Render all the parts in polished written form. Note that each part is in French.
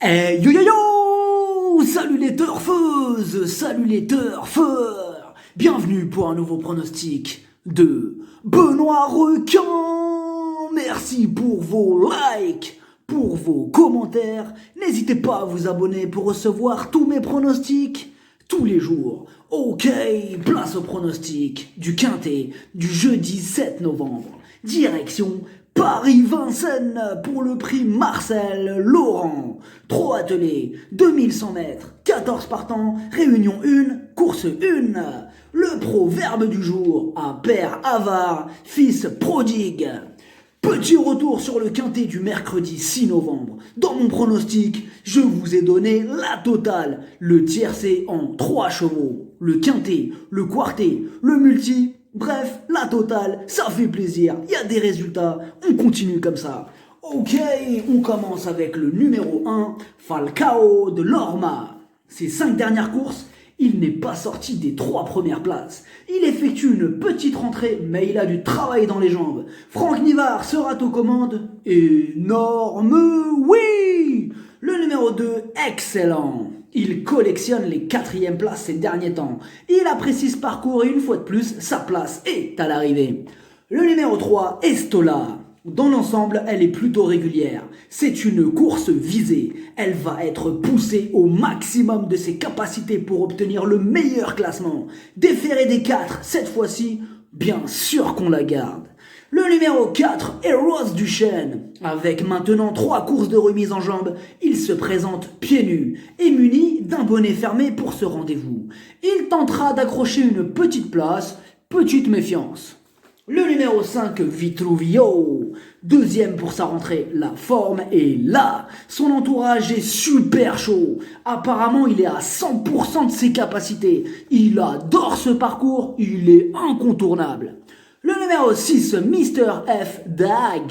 Hey yo yo yo! Salut les turfeuses! Salut les turfeurs! Bienvenue pour un nouveau pronostic de Benoît Requin! Merci pour vos likes, pour vos commentaires. N'hésitez pas à vous abonner pour recevoir tous mes pronostics tous les jours. Ok, place au pronostic du Quintet du jeudi 7 novembre. Direction Paris-Vincennes pour le prix Marcel Laurent. 3 attelés, 2100 mètres, 14 partants, réunion 1, course 1. Le proverbe du jour à Père Avare, fils prodigue. Petit retour sur le Quintet du mercredi 6 novembre. Dans mon pronostic, je vous ai donné la totale. Le tiercé en 3 chevaux. Le Quintet, le Quartet, le Multi. Bref, la totale, ça fait plaisir. Il y a des résultats. On continue comme ça. Ok, on commence avec le numéro 1, Falcao de Lorma. Ses 5 dernières courses, il n'est pas sorti des 3 premières places. Il effectue une petite rentrée, mais il a du travail dans les jambes. Franck Nivard sera aux commandes. Énorme, oui! Le numéro 2, excellent. Il collectionne les 4e places ces derniers temps. Il apprécie ce parcours et une fois de plus, sa place est à l'arrivée. Le numéro 3, Estola. Dans l'ensemble, elle est plutôt régulière. C'est une course visée. Elle va être poussée au maximum de ses capacités pour obtenir le meilleur classement. Déférée des 4, cette fois-ci, bien sûr qu'on la garde. Le numéro 4 est Rose Duchesne. Avec maintenant 3 courses de remise en jambes, il se présente pieds nus et muni d'un bonnet fermé pour ce rendez-vous. Il tentera d'accrocher une petite place, petite méfiance. Le numéro 5, Vitruvio, 2e pour sa rentrée, la forme est là. Son entourage est super chaud. Apparemment, il est à 100% de ses capacités. Il adore ce parcours, il est incontournable. Le numéro 6, Mr. F. Dag,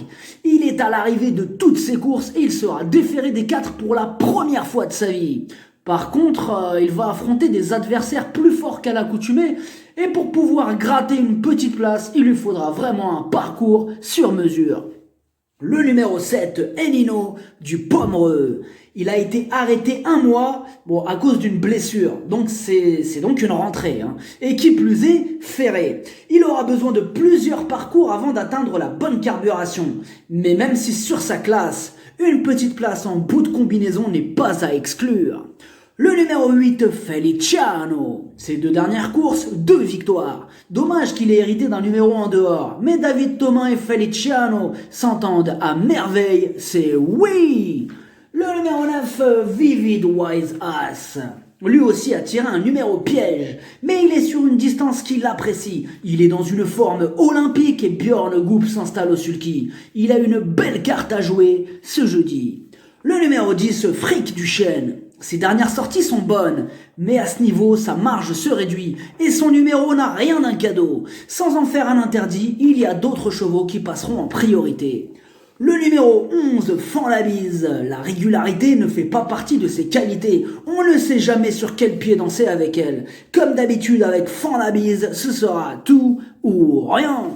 il est à l'arrivée de toutes ses courses et il sera déféré des 4 pour la première fois de sa vie. Par contre, il va affronter des adversaires plus forts qu'à l'accoutumée et pour pouvoir gratter une petite place, il lui faudra vraiment un parcours sur mesure. Le numéro 7, Enino du Pomereux. Il a été arrêté 1 mois à cause d'une blessure. Donc c'est donc une rentrée. Et qui plus est, ferré. Il aura besoin de plusieurs parcours avant d'atteindre la bonne carburation. Mais même si sur sa classe, une petite place en bout de combinaison n'est pas à exclure. Le numéro 8, Feliciano. Ses 2 dernières courses, 2 victoires. Dommage qu'il ait hérité d'un numéro en dehors. Mais David Thomas et Feliciano s'entendent à merveille, c'est oui. Le numéro 9, Vivid Wise Ass. Lui aussi a tiré un numéro piège, mais il est sur une distance qu'il apprécie. Il est dans une forme olympique et Björn Goop s'installe au sulky. Il a une belle carte à jouer ce jeudi. Le numéro 10, Frick Duchesne. Ses dernières sorties sont bonnes, mais à ce niveau, sa marge se réduit et son numéro n'a rien d'un cadeau. Sans en faire un interdit, il y a d'autres chevaux qui passeront en priorité. Le numéro 11, Fan la bise. La régularité ne fait pas partie de ses qualités. On ne sait jamais sur quel pied danser avec elle. Comme d'habitude avec Fan la bise, ce sera tout ou rien.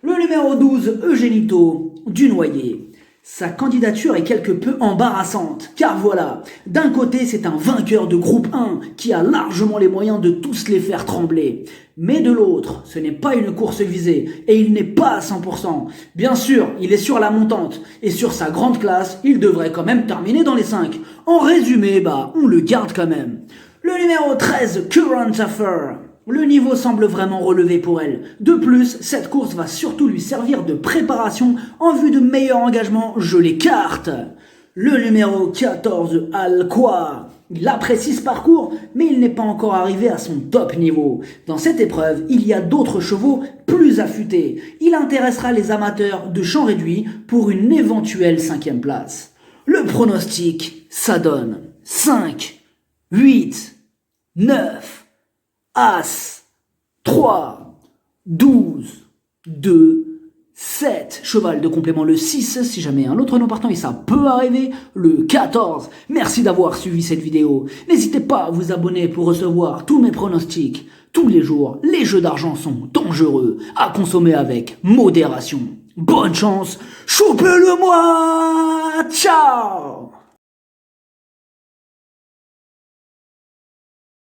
Le numéro 12, Eugenito du Noyer. Sa candidature est quelque peu embarrassante, car voilà, d'un côté c'est un vainqueur de groupe 1 qui a largement les moyens de tous les faire trembler. Mais de l'autre, ce n'est pas une course visée, et il n'est pas à 100%. Bien sûr, il est sur la montante, et sur sa grande classe, il devrait quand même terminer dans les 5. En résumé, on le garde quand même. Le numéro 13, Current Affair. Le niveau semble vraiment relevé pour elle. De plus, cette course va surtout lui servir de préparation en vue de meilleurs engagements, je l'écarte. Le numéro 14, Alqua. Il apprécie ce parcours, mais il n'est pas encore arrivé à son top niveau. Dans cette épreuve, il y a d'autres chevaux plus affûtés. Il intéressera les amateurs de champ réduit pour une éventuelle 5e place. Le pronostic, ça donne 5, 8, 9... As, 3, 12, 2, 7. Cheval de complément le 6, si jamais un autre nom partant et ça peut arriver, le 14. Merci d'avoir suivi cette vidéo. N'hésitez pas à vous abonner pour recevoir tous mes pronostics. Tous les jours, les jeux d'argent sont dangereux, à consommer avec modération. Bonne chance, choupez-le-moi. Ciao.